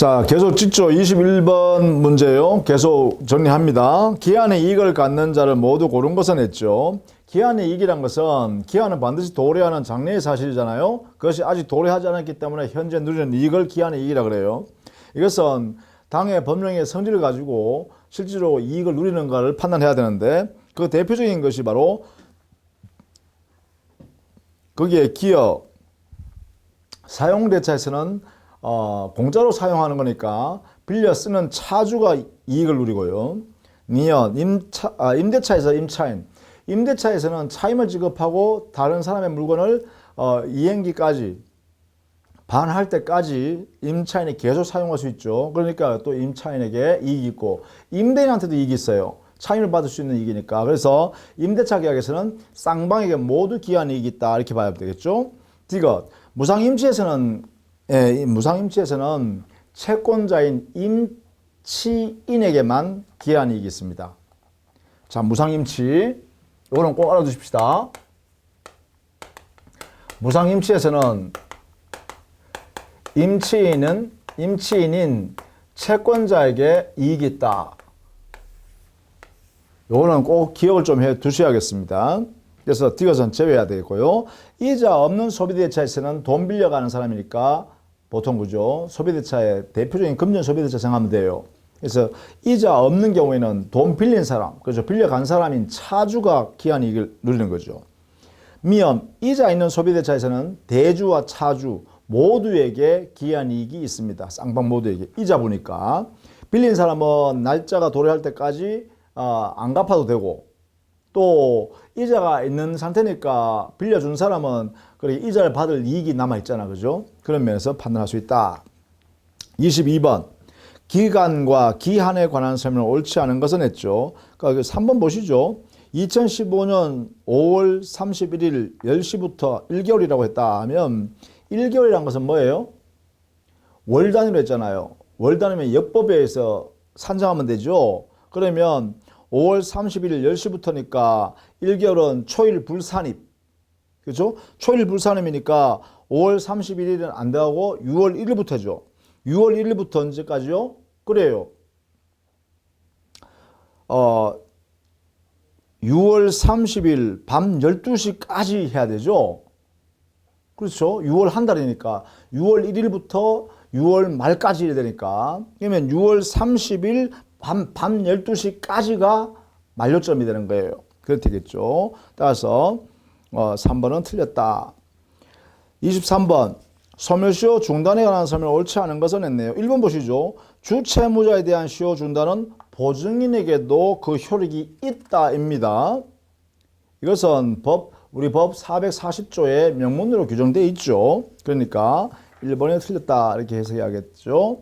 자, 계속 찍죠. 21번 문제요. 계속 정리합니다. 기한의 이익을 갖는 자를 모두 고른 것은 했죠. 기한의 이익이란 것은 기한은 반드시 도래하는 장래의 사실이잖아요. 그것이 아직 도래하지 않았기 때문에 현재 누리는 이익을 기한의 이익이라 그래요. 이것은 당의 법령의 성질을 가지고 실제로 이익을 누리는가를 판단해야 되는데 그 대표적인 것이 바로 거기에 기업, 사용대차에서는 공짜로 사용하는 거니까 빌려 쓰는 차주가 이익을 누리고요. 니은, 임대차에서 임차인. 임대차에서는 차임을 지급하고 다른 사람의 물건을 이행기까지 반할 때까지 임차인이 계속 사용할 수 있죠. 그러니까 또 임차인에게 이익이 있고 임대인한테도 이익이 있어요. 차임을 받을 수 있는 이익이니까. 그래서 임대차 계약에서는 쌍방에게 모두 기한 이익이 있다 이렇게 봐야 되겠죠. 디귿, 무상임치에서는 채권자인 임치인에게만 기한 이익이 있습니다. 자, 무상임치 이거는 꼭 알아두십시다. 무상임치에서는 임치인인 채권자에게 이익이 있다. 요거는 꼭 기억을 좀 해 두셔야겠습니다. 그래서 디귿은 제외해야 되겠고요. 이자 없는 소비대차에서는 돈 빌려가는 사람이니까 보통 그죠. 소비대차의 대표적인 금전 소비대차 생각하면 돼요. 그래서 이자 없는 경우에는 돈 빌린 사람, 그죠. 빌려간 사람인 차주가 기한 이익을 누리는 거죠. 미음, 이자 있는 소비대차에서는 대주와 차주 모두에게 기한 이익이 있습니다. 쌍방 모두에게. 이자 보니까 빌린 사람은 날짜가 도래할 때까지 안 갚아도 되고 또 이자가 있는 상태니까 빌려준 사람은 그렇게 이자를 받을 이익이 남아있잖아. 그죠? 그런 면에서 판단할 수 있다. 22번. 기간과 기한에 관한 설명을 옳지 않은 것은 했죠. 그러니까 3번 보시죠. 2015년 5월 31일 10시부터 1개월이라고 했다 하면 1개월이란 것은 뭐예요? 월 단위로 했잖아요. 월 단위면 역법에 의해서 산정하면 되죠. 그러면 5월 31일 10시부터니까 1개월은 초일 불산입. 그죠? 초일 불산입이니까 5월 31일은 안 되고 6월 1일부터죠. 6월 1일부터 언제까지요? 그래요. 6월 30일 밤 12시까지 해야 되죠. 그렇죠. 6월 한 달이니까 6월 1일부터 6월 말까지 해야 되니까 그러면 6월 30일 밤 12시까지가 만료점이 되는 거예요. 그렇게 되겠죠. 따라서 3번은 틀렸다. 23번. 소멸시효 중단에 관한 설명을 옳지 않은 것은 했네요. 1번 보시죠. 주채무자에 대한 시효 중단은 보증인에게도 그 효력이 있다입니다. 이것은 우리 법 440조의 명문으로 규정되어 있죠. 그러니까 1번에 틀렸다 이렇게 해석해야겠죠.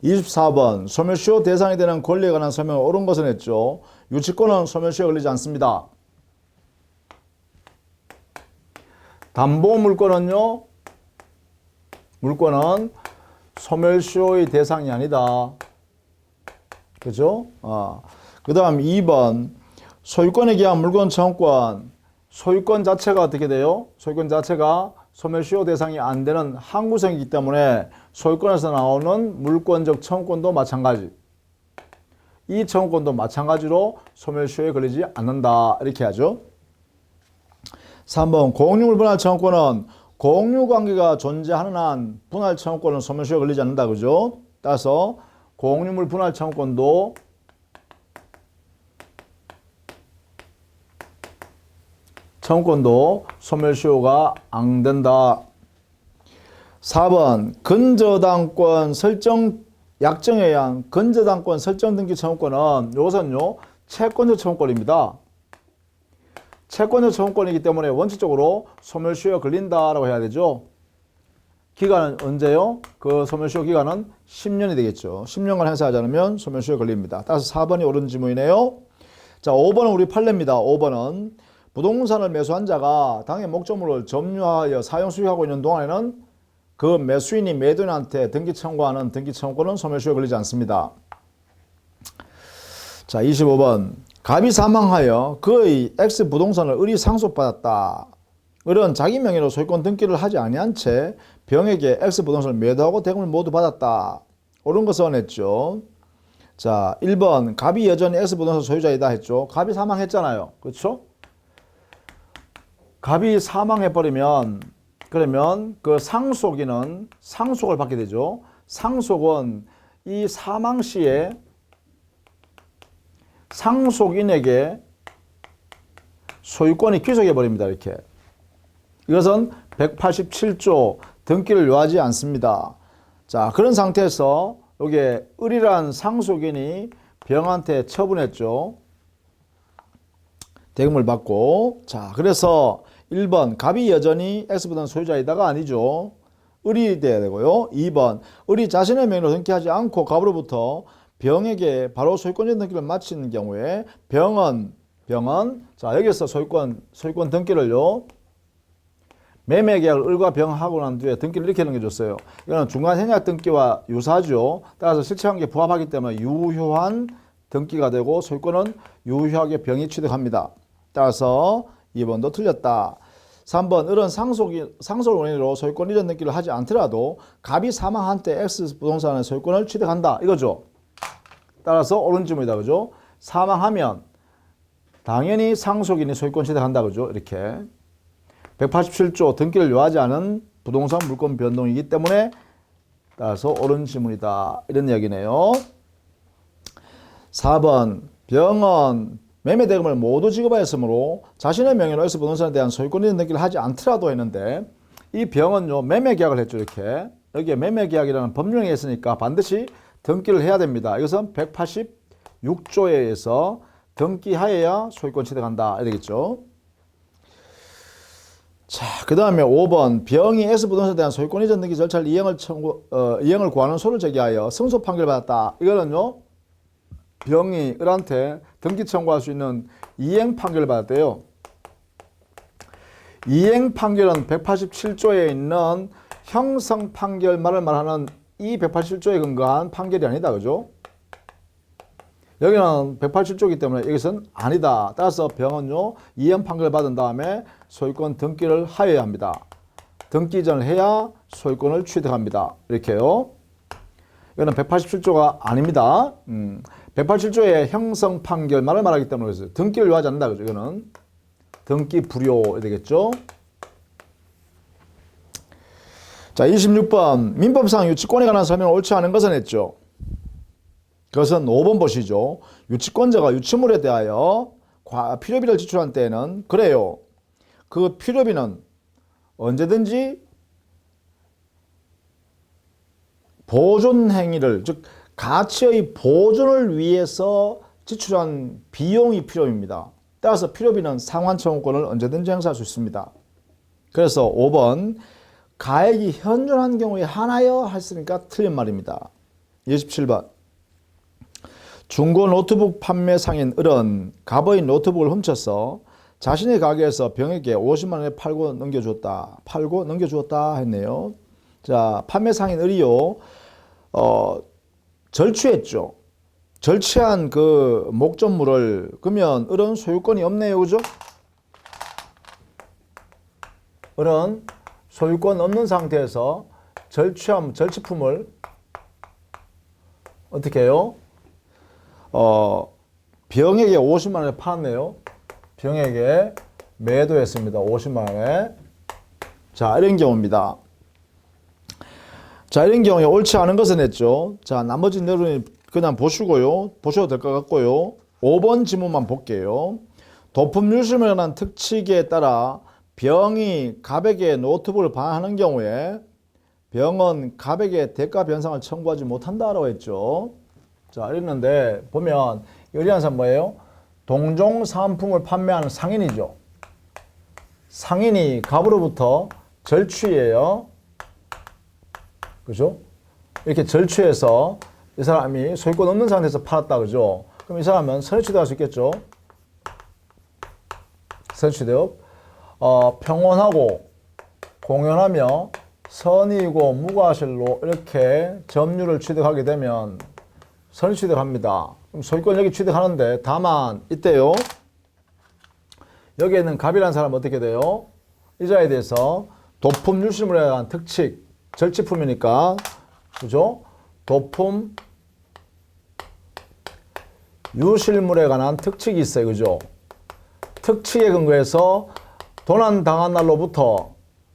24번. 소멸시효 대상이 되는 권리에 관한 설명을 옳은 것은 했죠. 유치권은 소멸시효에 걸리지 않습니다. 담보물권은요. 물권은 소멸시효의 대상이 아니다. 그죠? 그 다음 2번. 소유권에 기한 물권 청구권. 소유권 자체가 어떻게 돼요? 소유권 자체가 소멸시효 대상이 안 되는 항구성이기 때문에 소유권에서 나오는 물권적 청구권도 마찬가지. 이 청구권도 마찬가지로 소멸시효에 걸리지 않는다. 이렇게 하죠. 3번. 공유물 분할 청구권은 공유관계가 존재하는 한 분할 청구권은 소멸시효에 걸리지 않는다. 그죠? 따라서 공유물 분할 청구권도 소멸시효가 안 된다. 4번. 근저당권 설정 약정에 의한 근저당권 설정 등기 청구권은 이것은요 채권적 청구권입니다. 채권적 청구권이기 때문에 원칙적으로 소멸시효에 걸린다라고 해야 되죠. 기간은 언제요? 그 소멸시효 기간은 10년이 되겠죠. 10년간 행사하지 않으면 소멸시효에 걸립니다. 따라서 4번이 옳은 지문이네요. 자, 5번은 우리 판례입니다. 5번은 부동산을 매수한 자가 당의 목적물을 점유하여 사용 수익하고 있는 동안에는 그 매수인이 매도인한테 등기 청구하는 등기 청구권은 소멸시효에 걸리지 않습니다. 자, 25번. 갑이 사망하여 그의 X 부동산을 을이 상속받았다. 을은 자기 명의로 소유권 등기를 하지 아니한 채 병에게 X 부동산을 매도하고 대금을 모두 받았다. 옳은 거 써냈죠. 자, 1번 갑이 여전히 X 부동산 소유자이다 했죠. 갑이 사망했잖아요. 그렇죠? 갑이 사망해버리면 그러면 그 상속인은 상속을 받게 되죠. 상속은 이 사망 시에 상속인에게 소유권이 귀속해 버립니다. 이렇게. 이것은 187조 등기를 요하지 않습니다. 자, 그런 상태에서 여기에 을이란 상속인이 병한테 처분했죠. 대금을 받고. 자, 그래서 1번 갑이 여전히 X보다는 소유자이다가 아니죠. 을이 돼야 되고요. 2번 을이 자신의 명의로 등기하지 않고 갑으로부터 병에게 바로 소유권적 등기를 마치는 경우에 병은 자, 여기서 소유권 등기를요. 매매 계약을 을과 병하고 난 뒤에 등기를 이렇게 넘겨줬어요. 이거는 중간 생략 등기와 유사죠. 따라서 실체관계에 부합하기 때문에 유효한 등기가 되고 소유권은 유효하게 병이 취득합니다. 따라서 2번도 틀렸다. 3번 을은 상속 원인으로 소유권 이전 등기를 하지 않더라도 갑이 사망한 때 X 부동산의 소유권을 취득한다. 이거죠. 따라서 옳은 질문이다. 그죠? 사망하면 당연히 상속인이 소유권 취득한다. 그죠? 이렇게. 187조 등기를 요하지 않은 부동산 물권 변동이기 때문에 따라서 옳은 질문이다. 이런 이야기네요. 4번 병은 매매 대금을 모두 지급하였으므로 자신의 명의로 X 부동산에 대한 소유권 이전 등기를 하지 않더라도 했는데 이 병은요 매매 계약을 했죠. 이렇게. 여기에 매매 계약이라는 법령이 있으니까 반드시 등기를 해야 됩니다. 이것은 186조에 의해서 등기하여야 소유권 취득한다. 이러겠죠. 자, 그 다음에 5번 병이 S 부동산에 대한 소유권 이전 등기 절차를 이행을 구하는 소를 제기하여 승소 판결을 받았다. 이거는요 병이 을한테 등기 청구할 수 있는 이행 판결을 받았대요. 이행 판결은 187조에 있는 형성 판결만을 말하는 이 187조에 근거한 판결이 아니다. 그죠? 여기는 187조이기 때문에 여기서는 아니다. 따라서 병은요 이행 판결을 받은 다음에 소유권 등기를 하여야 합니다. 등기 이전을 해야 소유권을 취득합니다. 이렇게요. 이거는 187조가 아닙니다. 187조의 형성 판결만을 말하기 때문에 그래서 등기를 요하지 않는다. 그죠? 이거는 등기 불효 되겠죠. 자, 26번 민법상 유치권에 관한 설명을 옳지 않은 것은 했죠. 그것은 5번 보시죠. 유치권자가 유치물에 대하여 필요비를 지출한 때에는 그래요. 그 필요비는 언제든지 보존 행위를 즉 가치의 보존을 위해서 지출한 비용이 필요입니다. 따라서 필요비는 상환 청구권을 언제든지 행사할 수 있습니다. 그래서 5번 가액이 현존한 경우에 하나여 했으니까 틀린 말입니다. 27번 중고 노트북 판매 상인 을은 갑의 노트북을 훔쳐서 자신의 가게에서 병에게 50만 원에 팔고 넘겨주었다 했네요. 자, 판매 상인 을이요 절취했죠. 절취한 그 목적물을 그러면 을은 소유권이 없네요. 그죠? 을은 소유권 없는 상태에서 절취품을 어떻게 해요? 병에게 50만 원에 팔았네요. 병에게 매도했습니다. 50만 원에. 자, 이런 경우입니다. 자, 이런 경우에 옳지 않은 것은 했죠. 자, 나머지 내용은 그냥 보시고요. 보셔도 될 것 같고요. 5번 지문만 볼게요. 도품 유실물에 관한 특칙에 따라 병이 갑에게 노트북을 반환하는 경우에 병은 갑에게 대가 변상을 청구하지 못한다라고 했죠. 자, 이랬는데 보면 의리한 사람 뭐예요? 동종 사은품을 판매하는 상인이죠. 상인이 갑으로부터 절취해요. 그죠? 이렇게 절취해서 이 사람이 소유권 없는 상태에서 팔았다. 그죠? 그럼 이 사람은 선의취득할 수 있겠죠? 선의취득. 평온하고 공연하며 선의고 무과실로 이렇게 점유를 취득하게 되면 선의취득합니다. 그럼 소유권 여기 취득하는데 다만 이때요. 여기에 있는 갑이라는 사람은 어떻게 돼요? 이자에 대해서 도품 유실물에 대한 특칙, 절치품이니까, 그죠? 도품 유실물에 관한 특칙이 있어요. 그죠? 특칙에 근거해서 도난당한 날로부터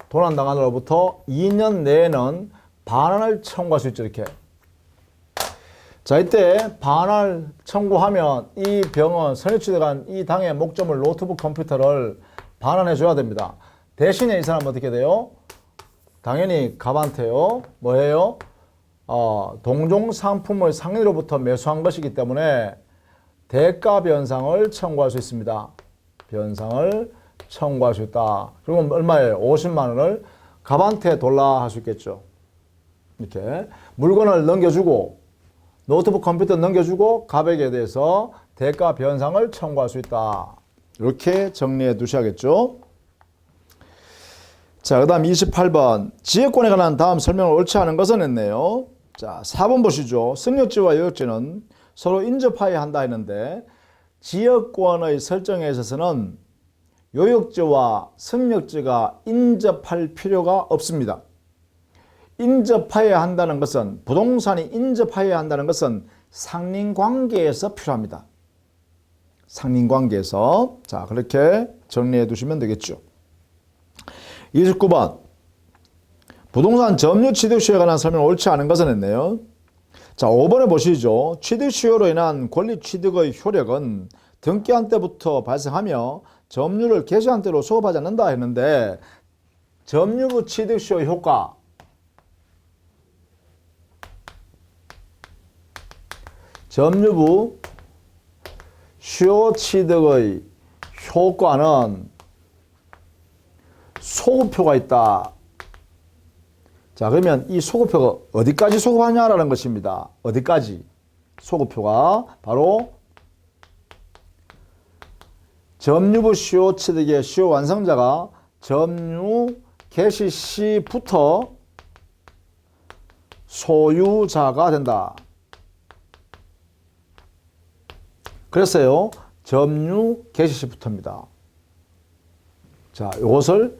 2년 내에는 반환을 청구할 수 있죠. 이렇게. 자, 이때 반환을 청구하면 이 병원 선유취득한 이 당의 목적물 노트북 컴퓨터를 반환해 줘야 됩니다. 대신에 이 사람은 어떻게 돼요? 당연히 갑한테요. 뭐예요? 동종 상품을 상인으로부터 매수한 것이기 때문에 대가 변상을 청구할 수 있습니다. 변상을 청구할 수 있다. 그리고 얼마예요? 50만 원을 갑한테 돌라 할 수 있겠죠. 이렇게 물건을 넘겨주고 노트북 컴퓨터 넘겨주고 갑에게 대해서 대가 변상을 청구할 수 있다. 이렇게 정리해 두셔야겠죠. 자, 그 다음 28번. 지역권에 관한 다음 설명을 옳지 않은 것은 했네요. 자, 4번 보시죠. 승역지와 요역지는 서로 인접하여야 한다 했는데 지역권의 설정에 있어서는 요역지와 승역지가 인접할 필요가 없습니다. 인접하여야 한다는 것은, 부동산이 인접하여야 한다는 것은 상린관계에서 필요합니다. 상린관계에서. 자, 그렇게 정리해 두시면 되겠죠. 29번. 부동산 점유 취득 수요에 관한 설명을 옳지 않은 것은 했네요. 자, 5번에 보시죠. 취득 수요로 인한 권리 취득의 효력은 등기한 때부터 발생하며 점유를 개시한 때로 소급하지 않는다 했는데 점유부 취득 수요 효과, 점유부 수요 취득의 효과는 소급표가 있다. 자, 그러면 이 소급표가 어디까지 소급하냐라는 것입니다. 어디까지? 소급표가 바로 점유부 수요 취득의 수요 완성자가 점유 개시 시부터 소유자가 된다. 그랬어요. 점유 개시 시부터입니다. 자, 이것을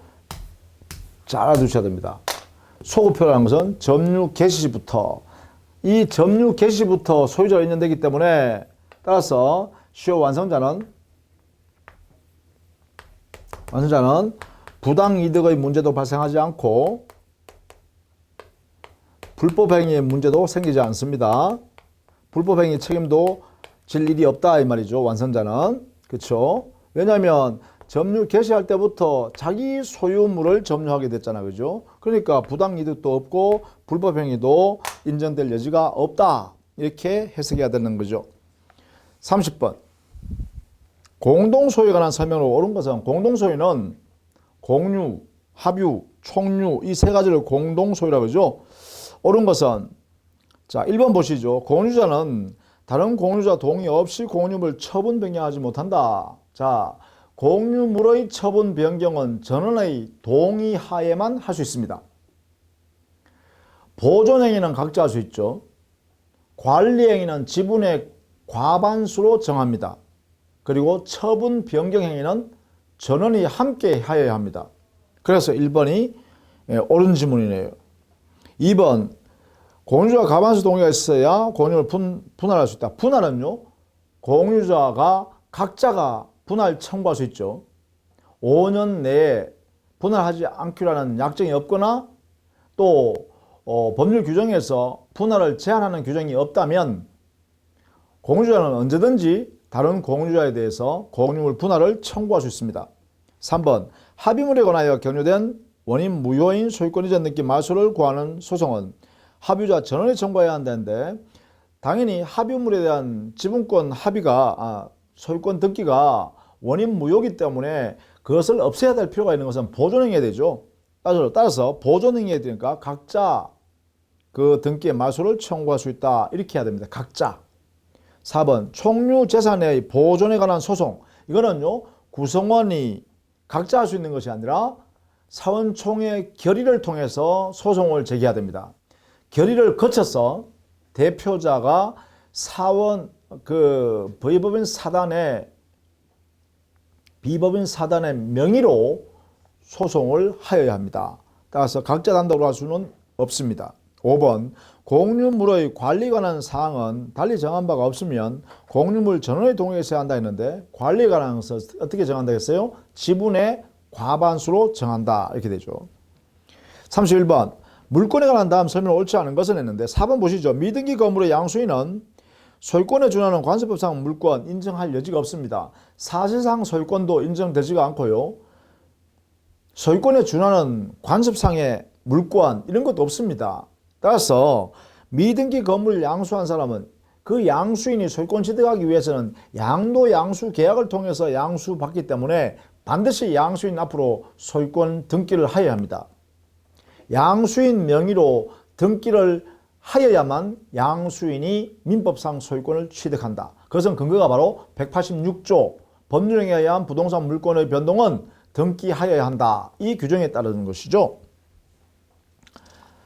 잘 알아두셔야 됩니다. 소급표라는 것은 점유 개시 시부터, 이 점유 개시 시부터 소유자가 인정되기 때문에 따라서 수요 완성자는 부당이득의 문제도 발생하지 않고 불법행위의 문제도 생기지 않습니다. 불법행위 책임도 질 일이 없다 이 말이죠. 완성자는. 그렇죠? 왜냐하면 점유 개시할 때부터 자기 소유물을 점유하게 됐잖아요. 그죠? 그러니까 부당이득도 없고 불법행위도 인정될 여지가 없다. 이렇게 해석해야 되는 거죠. 30번. 공동소유에 관한 설명을 옳은 것은 공동소유는 공유, 합유, 총유 이 세 가지를 공동소유라고 하죠. 옳은 것은 자 1번 보시죠. 공유자는 다른 공유자 동의 없이 공유물 처분 변경하지 못한다. 자, 공유물의 처분 변경은 전원의 동의하에만 할 수 있습니다. 보존행위는 각자 할 수 있죠. 관리행위는 지분의 과반수로 정합니다. 그리고 처분 변경 행위는 전원이 함께 하여야 합니다. 그래서 1번이 옳은 지문이네요. 2번. 공유자가 과반수 동의가 있어야 공유를 분할할 수 있다. 분할은요. 공유자가 각자가 분할 청구할 수 있죠. 5년 내에 분할하지 않기로 하는 약정이 없거나 또 법률 규정에서 분할을 제한하는 규정이 없다면 공유자는 언제든지 다른 공유자에 대해서 공유물 분할을 청구할 수 있습니다. 3번. 합의물에 관하여 경유된 원인 무효인 소유권 이전 등기 말소를 구하는 소송은 합의자 전원이 청구해야 한다는데 당연히 합의물에 대한 지분권 합의가 소유권 등기가 원인 무효이기 때문에 그것을 없애야 될 필요가 있는 것은 보존행위가 되죠. 따라서 보존행위에 되니까 각자 그 등기의 말소를 청구할 수 있다. 이렇게 해야 됩니다. 각자. 4번. 총유 재산의 보존에 관한 소송. 이거는요. 구성원이 각자 할 수 있는 것이 아니라 사원총회 결의를 통해서 소송을 제기해야 됩니다. 결의를 거쳐서 대표자가 사원 비법인 사단의 명의로 소송을 하여야 합니다. 따라서 각자 단독으로 할 수는 없습니다. 5번 공유물의 관리에 관한 사항은 달리 정한 바가 없으면 공유물 전원의 동의에 있어야 한다 했는데 관리에 관한 것을 어떻게 정한다 했어요? 지분의 과반수로 정한다 이렇게 되죠. 31번 물권에 관한 다음 설명을 옳지 않은 것은 했는데 4번 보시죠. 미등기 건물의 양수인은 소유권에 준하는 관세법상 물권 인정할 여지가 없습니다. 사실상 소유권도 인정되지가 않고요. 소유권에 준하는 관습상의 물권 이런 것도 없습니다. 따라서 미등기 건물을 양수한 사람은 그 양수인이 소유권 취득하기 위해서는 양도 양수 계약을 통해서 양수받기 때문에 반드시 양수인 앞으로 소유권 등기를 하여야 합니다. 양수인 명의로 등기를 하여야만 양수인이 민법상 소유권을 취득한다. 그것은 근거가 바로 186조 법률행위에 의한 부동산 물권의 변동은 등기하여야 한다. 이 규정에 따르는 것이죠.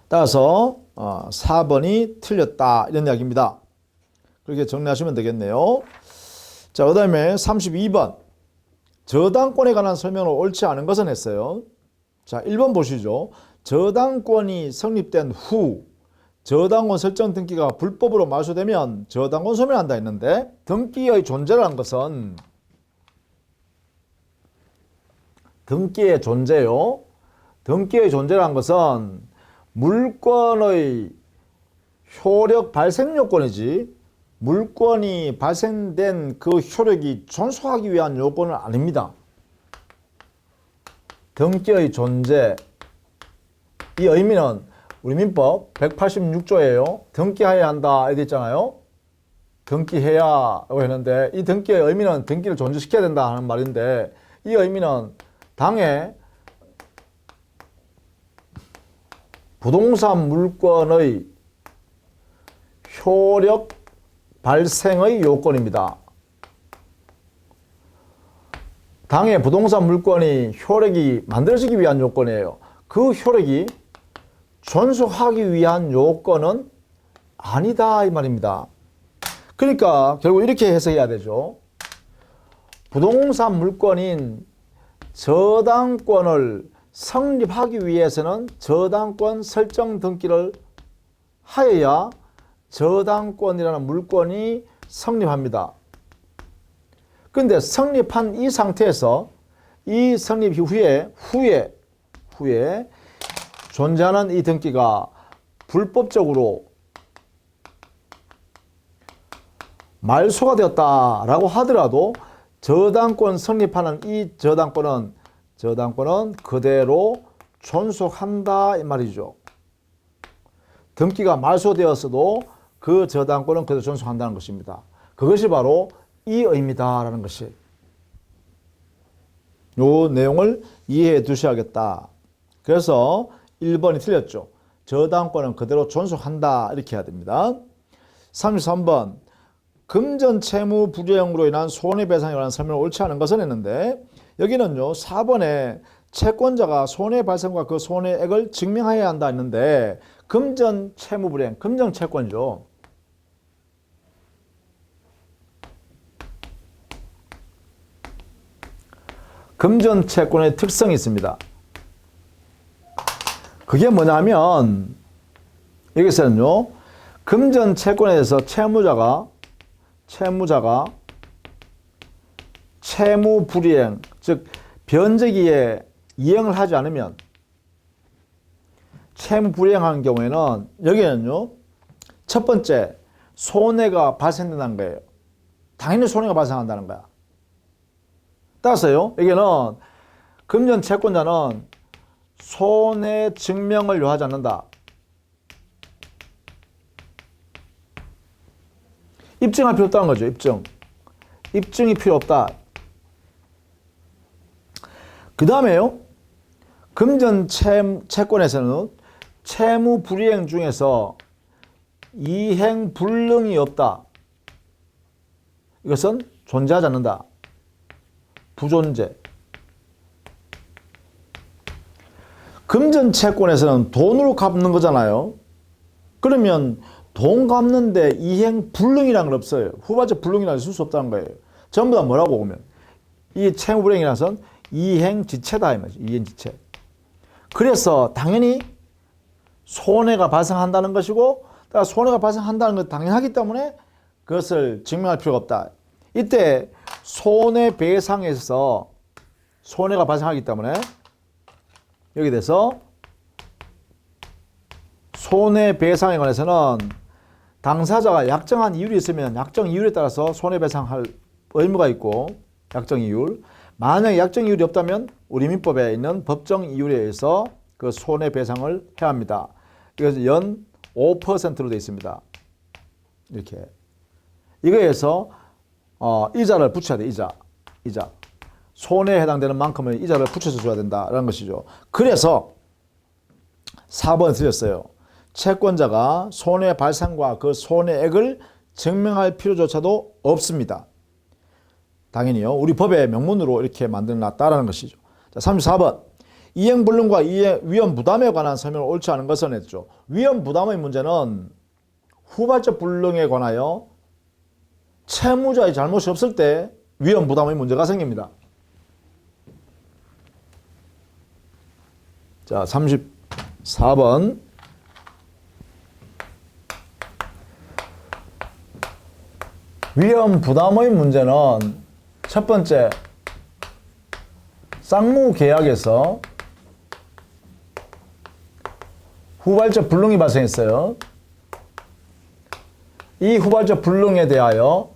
따라서 4번이 틀렸다 이런 이야기입니다. 그렇게 정리하시면 되겠네요. 자, 그 다음에 32번 저당권에 관한 설명을 옳지 않은 것은 했어요. 자, 1번 보시죠. 저당권이 성립된 후 저당권 설정 등기가 불법으로 말소되면 저당권 소멸한다 했는데 등기의 존재라는 것은 등기의 존재요. 등기의 존재라는 것은 물권의 효력 발생 요건이지 물권이 발생된 그 효력이 존속하기 위한 요건은 아닙니다. 등기의 존재 이 의미는 우리 민법 186조예요. 등기해야 한다 이렇게 있잖아요. 등기해야라고 했는데 이 등기의 의미는 등기를 존재시켜야 된다 하는 말인데 이 의미는 당해 부동산 물권의 효력 발생의 요건입니다. 당해 부동산 물권이 효력이 만들어지기 위한 요건이에요. 그 효력이 존속하기 위한 요건은 아니다 이 말입니다. 그러니까 결국 이렇게 해석해야 되죠. 부동산 물권인 저당권을 성립하기 위해서는 저당권 설정 등기를 하여야 저당권이라는 물권이 성립합니다. 그런데 성립한 이 상태에서 이 성립 후에 존재하는 이 등기가 불법적으로 말소가 되었다라고 하더라도 저당권 성립하는 이 저당권은 그대로 존속한다 이 말이죠. 등기가 말소되었어도 그 저당권은 그대로 존속한다는 것입니다. 그것이 바로 이 의미다라는 것이 이 내용을 이해해 두셔야겠다. 그래서 1번이 틀렸죠. 저당권은 그대로 존속한다 이렇게 해야 됩니다. 33번 금전 채무 불이행으로 인한 손해배상에 관한 설명을 옳지 않은 것은 했는데 여기는요 4번에 채권자가 손해 발생과 그 손해액을 증명해야 한다 했는데 금전 채무 불이행, 금전 채권이죠. 금전 채권의 특성이 있습니다. 그게 뭐냐면 여기서는요 금전 채권에 대해서 채무자가 채무 불이행, 즉 변제기에 이행을 하지 않으면 채무 불이행하는 경우에는 여기는요 첫 번째 손해가 발생된다는 거예요. 당연히 손해가 발생한다는 거야. 따라서요 여기는 금전 채권자는 손해 증명을 요하지 않는다. 입증할 필요 없다는 거죠. 입증이 필요 없다. 그 다음에요 금전 채권에서는 채무 불이행 중에서 이행 불능이 없다. 이것은 존재하지 않는다. 부존재. 금전 채권에서는 돈으로 갚는 거잖아요. 그러면 돈 갚는데 이행 불능이라는 건 없어요. 후발적 불능이라는 게 있을 수 없다는 거예요. 전부 다 뭐라고 보면 이 채무 불이행이라는 것은 이행지체다 이 말이죠. 이행지체. 그래서 당연히 손해가 발생한다는 것이고, 손해가 발생한다는 건 당연하기 때문에 그것을 증명할 필요가 없다. 이때 손해배상에서 손해가 발생하기 때문에 여기 대해서 손해배상에 관해서는 당사자가 약정한 이율이 있으면 약정 이율에 따라서 손해배상할 의무가 있고, 약정 이율. 만약에 약정 이율이 없다면 우리 민법에 있는 법정 이율에 의해서 그 손해배상을 해야 합니다. 이것은 연 5%로 되어 있습니다. 이렇게. 이거에서 이자를 붙여야 돼. 이자. 손해에 해당되는 만큼의 이자를 붙여서 줘야 된다라는 것이죠. 그래서 4번 드렸어요. 채권자가 손해 발생과 그 손해액을 증명할 필요조차도 없습니다. 당연히요. 우리 법의 명문으로 이렇게 만들어놨다라는 것이죠. 자, 34번. 이행불능과 위험부담에 관한 설명을 옳지 않은 것은 했죠. 위험부담의 문제는 후발적 불능에 관하여 채무자의 잘못이 없을 때 위험부담의 문제가 생깁니다. 자, 34번. 위험부담의 문제는 첫 번째, 쌍무계약에서 후발적 불능이 발생했어요. 이 후발적 불능에 대하여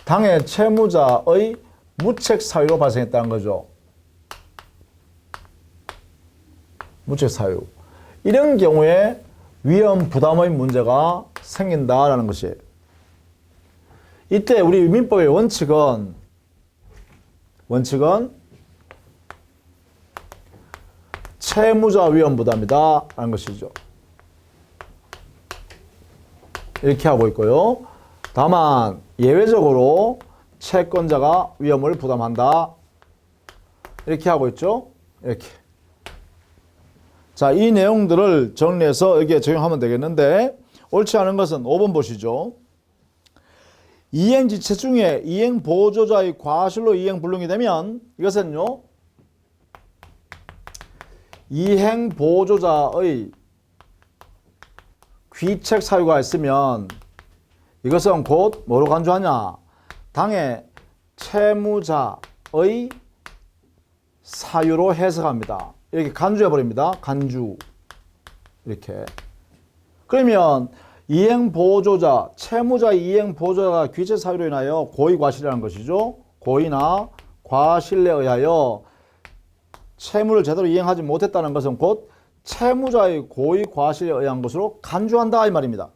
당해 채무자의 무책 사유로 발생했다는 거죠. 무책 사유. 이런 경우에 위험 부담의 문제가 생긴다라는 것이에요. 이때 우리 민법의 원칙은 채무자 위험 부담이다 라는 것이죠. 이렇게 하고 있고요. 다만 예외적으로 채권자가 위험을 부담한다. 이렇게 하고 있죠. 이렇게. 자, 이 내용들을 정리해서 여기에 적용하면 되겠는데, 옳지 않은 것은 5번 보시죠. 이행지체 중에 이행보조자의 과실로 이행불능이 되면 이것은요, 이행보조자의 귀책 사유가 있으면 이것은 곧 뭐로 간주하냐? 당해 채무자의 사유로 해석합니다. 이렇게 간주해버립니다. 간주. 이렇게. 그러면 이행보조자, 채무자의 이행보조자가 귀책 사유로 인하여 고의과실이라는 것이죠. 고의나 과실에 의하여 채무를 제대로 이행하지 못했다는 것은 곧 채무자의 고의과실에 의한 것으로 간주한다 이 말입니다.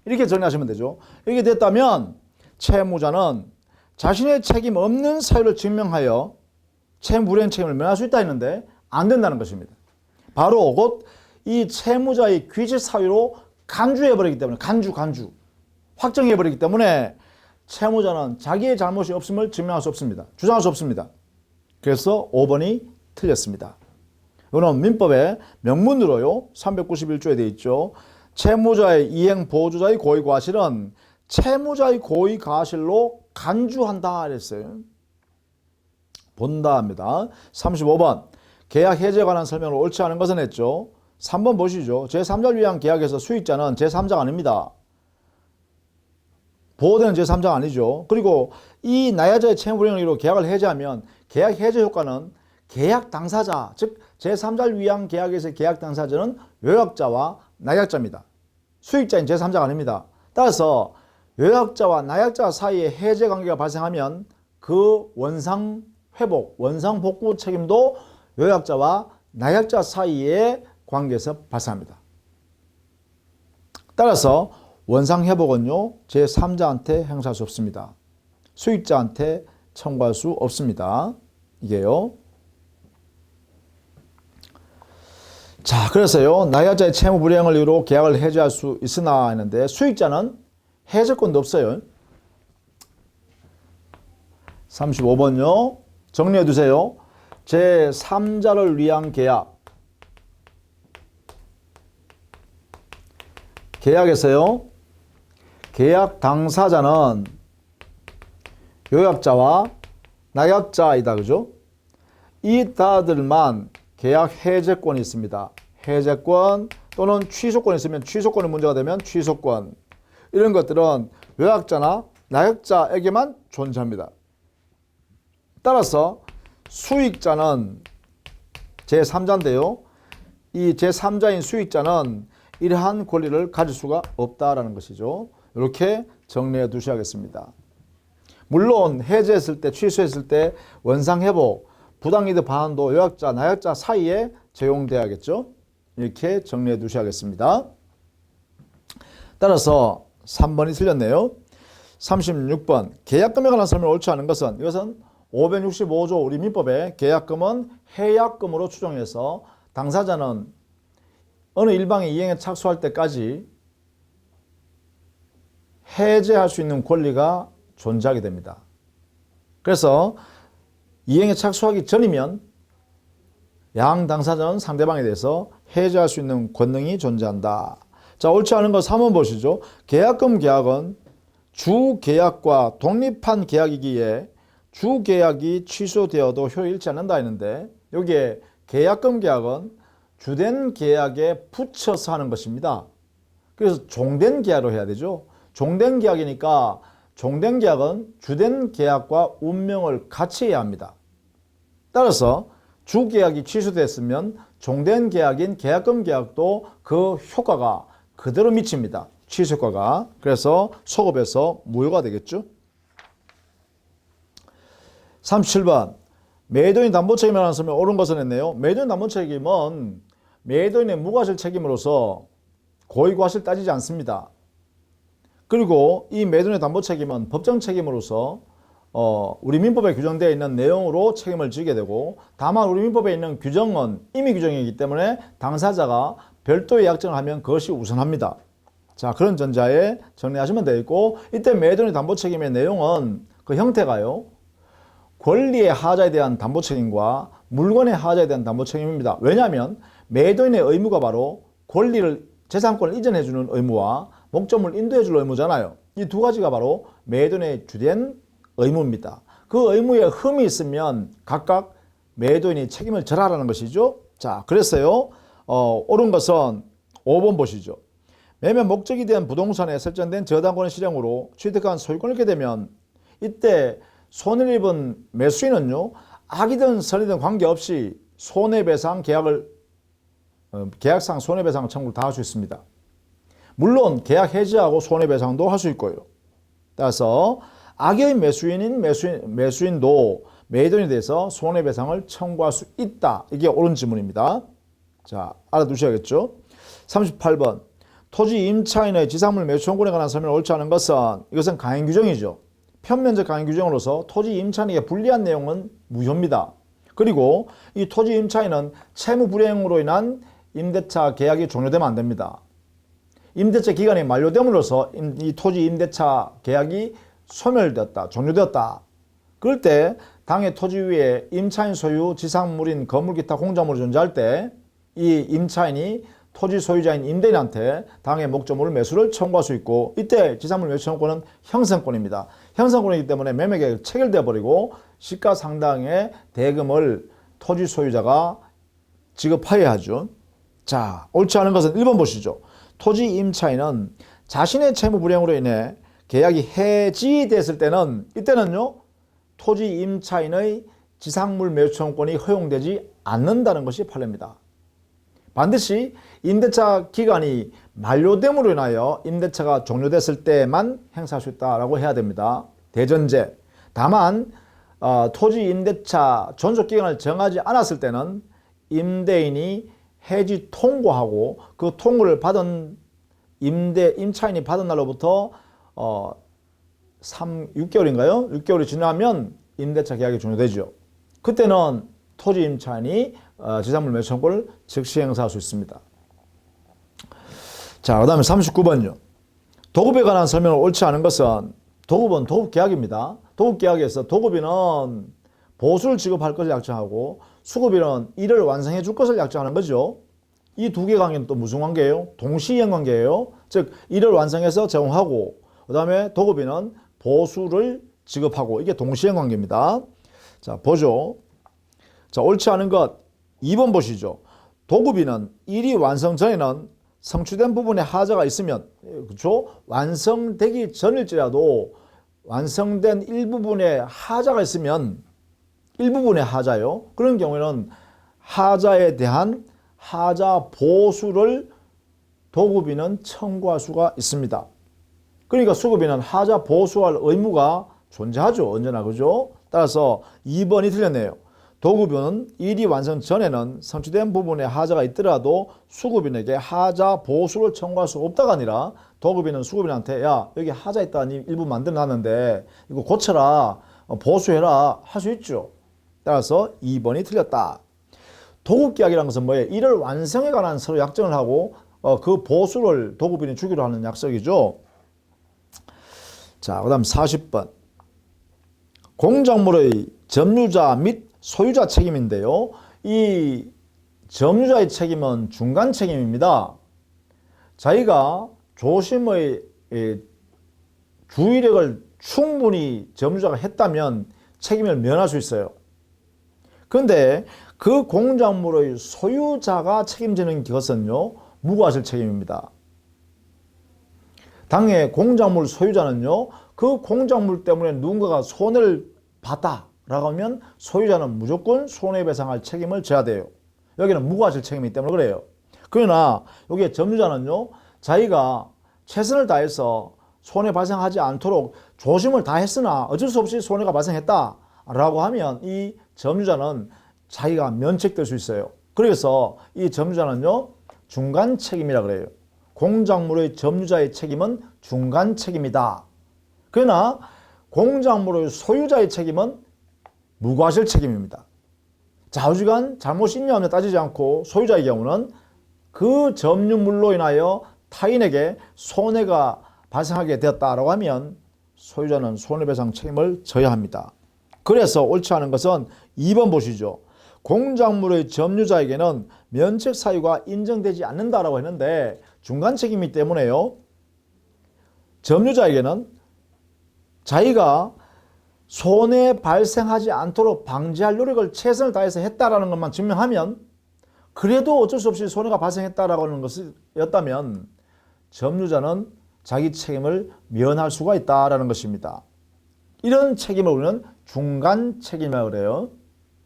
이렇게 정리하시면 되죠. 이렇게 됐다면 채무자는 자신의 책임 없는 사유를 증명하여 채무불이행 책임을 면할 수 있다 했는데 안 된다는 것입니다. 바로 곧 이 채무자의 귀책 사유로 간주해버리기 때문에 간주 확정해버리기 때문에 채무자는 자기의 잘못이 없음을 증명할 수 없습니다. 주장할 수 없습니다. 그래서 5번이 틀렸습니다. 이거는 민법의 명문으로요 391조에 되어 있죠. 채무자의 이행보조자의 고의과실은 채무자의 고의과실로 간주한다 그랬어요. 본다 합니다. 35번 계약 해지에 관한 설명을 옳지 않은 것은 했죠. 3번 보시죠. 제3자를 위한 계약에서 수익자는 제3자가 아닙니다. 보호되는 제3자가 아니죠. 그리고 이 나야자의 채무불이행을 이유로 계약을 해지하면 계약 해지 효과는 계약 당사자, 즉 제3자를 위한 계약에서의 계약 당사자는 요약자와 나약자입니다. 수익자인 제3자가 아닙니다. 따라서 요약자와 나약자 사이에 해제 관계가 발생하면 그 원상 회복, 원상 복구 책임도 요약자와 나약자 사이의 관계에서 발생합니다. 따라서 원상 회복은요 제3자한테 행사할 수 없습니다. 수익자한테 청구할 수 없습니다. 이게요. 자, 그래서요 나약자의 채무 불이행을 이유로 계약을 해지할 수 있으나 했는데 수익자는 해제권도 없어요. 35번요. 정리해 두세요. 제3자를 위한 계약. 계약에서요. 계약 당사자는 요약자와 나약자이다. 그죠? 이 다들만 계약 해제권이 있습니다. 해제권 또는 취소권이 있으면 취소권이 문제가 되면 취소권. 이런 것들은 외약자나 나약자에게만 존재합니다. 따라서 수익자는 제3자인데요. 이 제3자인 수익자는 이러한 권리를 가질 수가 없다라는 것이죠. 이렇게 정리해 두셔야겠습니다. 물론 해제했을 때, 취소했을 때 원상회복, 부당이득 반환도 외약자, 나약자 사이에 적용돼야겠죠. 이렇게 정리해 두셔야겠습니다. 따라서 3번이 틀렸네요. 36번 계약금에 관한 설명을 옳지 않은 것은 이것은 565조 우리 민법에 계약금은 해약금으로 추정해서 당사자는 어느 일방의 이행에 착수할 때까지 해제할 수 있는 권리가 존재하게 됩니다. 그래서 이행에 착수하기 전이면 양 당사자는 상대방에 대해서 해제할 수 있는 권능이 존재한다. 자, 옳지 않은 거 3번 보시죠. 계약금 계약은 주계약과 독립한 계약이기에 주계약이 취소되어도 효일치 않는다 했는데 여기에 계약금 계약은 주된 계약에 붙여서 하는 것입니다. 그래서 종된 계약으로 해야 되죠. 종된 계약이니까 종된 계약은 주된 계약과 운명을 같이 해야 합니다. 따라서 주계약이 취소됐으면 종된 계약인 계약금 계약도 그 효과가 그대로 미칩니다. 취소 효과가. 그래서 소급해서 무효가 되겠죠. 37번 매도인 담보 책임에 관한 설명 옳은 것은 했네요. 매도인 담보 책임은 매도인의 무과실 책임으로서 고의과실 따지지 않습니다. 그리고 이 매도인의 담보 책임은 법정 책임으로서 우리 민법에 규정되어 있는 내용으로 책임을 지게 되고 다만 우리 민법에 있는 규정은 임의 규정이기 때문에 당사자가 별도의 약정을 하면 그것이 우선합니다. 자, 그런 전자에 정리하시면 되겠고 이때 매도인의 담보 책임의 내용은 그 형태가요. 권리의 하자에 대한 담보 책임과 물건의 하자에 대한 담보 책임입니다. 왜냐하면 매도인의 의무가 바로 권리를 재산권을 이전해 주는 의무와 목적물을 인도해 줄 의무잖아요. 이 두 가지가 바로 매도인의 주된 의무입니다. 그 의무에 흠이 있으면 각각 매도인이 책임을 절하라는 것이죠. 자, 그랬어요. 옳은 것은 5번 보시죠. 매매 목적이 된 부동산에 설정된 저당권의 실행으로 취득한 소유권을 잃게 되면 이때 손해를 입은 매수인은요. 악이든 선이든 관계없이 손해배상 계약상 손해배상 청구를 다 할 수 있습니다. 물론 계약 해지하고 손해배상도 할 수 있고요. 따라서 악의 매수인인 매수인도 매도인에 대해서 손해배상을 청구할 수 있다. 이게 옳은 지문입니다. 자, 알아두셔야겠죠. 38번 토지 임차인의 지상물 매수 청구에 관한 설명을 옳지 않은 것은 이것은 강행 규정이죠. 편면적 강행 규정으로서 토지 임차인에게 불리한 내용은 무효입니다. 그리고 이 토지 임차인은 채무 불이행으로 인한 임대차 계약이 종료되면 안 됩니다. 임대차 기간이 만료됨으로써 이 토지 임대차 계약이 소멸되었다, 종료되었다. 그럴 때 당해 토지 위에 임차인 소유 지상물인 건물 기타 공작물이 존재할 때 이 임차인이 토지 소유자인 임대인한테 당해 목적물 매수를 청구할 수 있고 이때 지상물 매수 청구권은 형성권입니다. 형성권이기 때문에 매매계약이 체결되어 버리고 시가상당의 대금을 토지 소유자가 지급해야 하죠. 자, 옳지 않은 것은 1번 보시죠. 토지 임차인은 자신의 채무 불이행으로 인해 계약이 해지됐을 때는 이때는요. 토지 임차인의 지상물 매수 청구권이 허용되지 않는다는 것이 판례입니다. 반드시 임대차 기간이 만료됨으로 인하여 임대차가 종료됐을 때만 행사할 수 있다고 해야 됩니다. 대전제. 다만 토지 임대차 존속기간을 정하지 않았을 때는 임대인이 해지 통고하고 그 통고를 받은 임차인이 받은 날로부터 6개월인가요? 6개월이 지나면 임대차 계약이 종료되죠. 그때는 토지 임차인이 지상물 매수 청구를 즉시 행사할 수 있습니다. 자, 그 다음에 39번요. 도급에 관한 설명을 옳지 않은 것은 도급은 도급계약입니다. 도급계약에서 도급인은 보수를 지급할 것을 약정하고 수급인은 일을 완성해 줄 것을 약정하는 거죠. 이 두 개 관계는 또 무슨 관계예요? 동시이행 관계예요. 즉 일을 완성해서 제공하고 그 다음에 도급인은 보수를 지급하고 이게 동시이행 관계입니다. 자, 보죠. 자, 옳지 않은 것 2번 보시죠. 도급이는 일이 완성 전에는 성취된 부분에 하자가 있으면, 그렇죠? 완성되기 전일지라도 완성된 일부분에 하자가 있으면, 일부분의 하자요. 그런 경우에는 하자에 대한 하자 보수를 도급인은 청구할 수가 있습니다. 그러니까 수급인은 하자 보수할 의무가 존재하죠. 언제나. 그죠? 따라서 2번이 틀렸네요. 도급인은 일이 완성 전에는 성취된 부분에 하자가 있더라도 수급인에게 하자 보수를 청구할 수 없다가 아니라 도급인은 수급인한테 야, 여기 하자 있다니 일부 만들어 놨는데 이거 고쳐라, 보수해라 할 수 있죠. 따라서 2번이 틀렸다. 도급계약이라는 것은 뭐예요? 일을 완성에 관한 서로 약정을 하고 그 보수를 도급인이 주기로 하는 약속이죠. 자, 그 다음 40번. 공작물의 점유자 및 소유자 책임인데요. 이 점유자의 책임은 중간 책임입니다. 자기가 조심의 주의력을 충분히 점유자가 했다면 책임을 면할 수 있어요. 그런데 그 공작물의 소유자가 책임지는 것은요, 무과실 책임입니다. 당의 공작물 소유자는요, 그 공작물 때문에 누군가가 손해를 봤다라고 하면 소유자는 무조건 손해배상할 책임을 져야 돼요. 여기는 무과실 책임이기 때문에 그래요. 그러나 여기에 점유자는요, 자기가 최선을 다해서 손해 발생하지 않도록 조심을 다했으나 어쩔 수 없이 손해가 발생했다라고 하면 이 점유자는 자기가 면책될 수 있어요. 그래서 이 점유자는요, 중간 책임이라 그래요. 공작물의 점유자의 책임은 중간 책임이다. 그러나 공작물의 소유자의 책임은 무과실 책임입니다. 좌우지간 잘못이 있냐 없냐 따지지 않고 소유자의 경우는 그 점유물로 인하여 타인에게 손해가 발생하게 되었다라고 하면 소유자는 손해배상 책임을 져야 합니다. 그래서 옳지 않은 것은 2번 보시죠. 공작물의 점유자에게는 면책 사유가 인정되지 않는다라고 했는데 중간 책임이기 때문에요. 점유자에게는 자기가 손해 발생하지 않도록 방지할 노력을 최선을 다해서 했다라는 것만 증명하면 그래도 어쩔 수 없이 손해가 발생했다라고 하는 것이었다면 점유자는 자기 책임을 면할 수가 있다라는 것입니다. 이런 책임을 우리는 중간 책임이라고 그래요.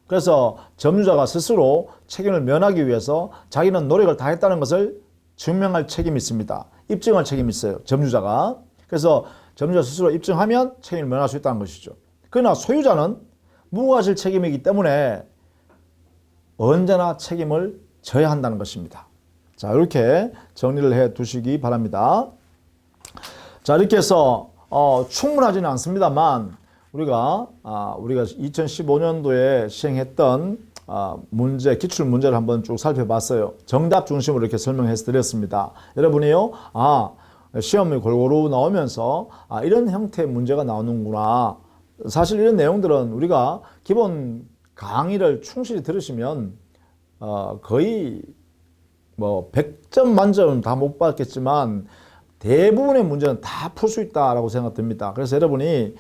그래서 점유자가 스스로 책임을 면하기 위해서 자기는 노력을 다했다는 것을 증명할 책임이 있습니다. 입증할 책임이 있어요. 점유자가. 그래서 점유자 스스로 입증하면 책임을 면할 수 있다는 것이죠. 그러나 소유자는 무과실 책임이기 때문에 언제나 책임을 져야 한다는 것입니다. 자, 이렇게 정리를 해 두시기 바랍니다. 자, 이렇게 해서 충분하지는 않습니다만 우리가 2015년도에 시행했던 문제, 기출 문제를 한번 쭉 살펴봤어요. 정답 중심으로 이렇게 설명해서 드렸습니다. 여러분이요, 시험이 골고루 나오면서 이런 형태의 문제가 나오는구나. 사실 이런 내용들은 우리가 기본 강의를 충실히 들으시면 거의 뭐 100점 만점 다 못 받겠지만 대부분의 문제는 다 풀 수 있다라고 생각됩니다. 그래서 여러분이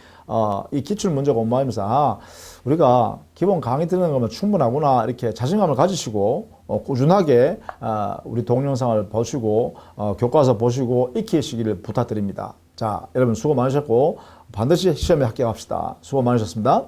이 기출 문제 공부하면서 우리가 기본 강의 듣는 거면 충분하구나 이렇게 자신감을 가지시고 꾸준하게 우리 동영상을 보시고 교과서 보시고 익히시기를 부탁드립니다. 자, 여러분 수고 많으셨고 반드시 시험에 합격합시다. 수고 많으셨습니다.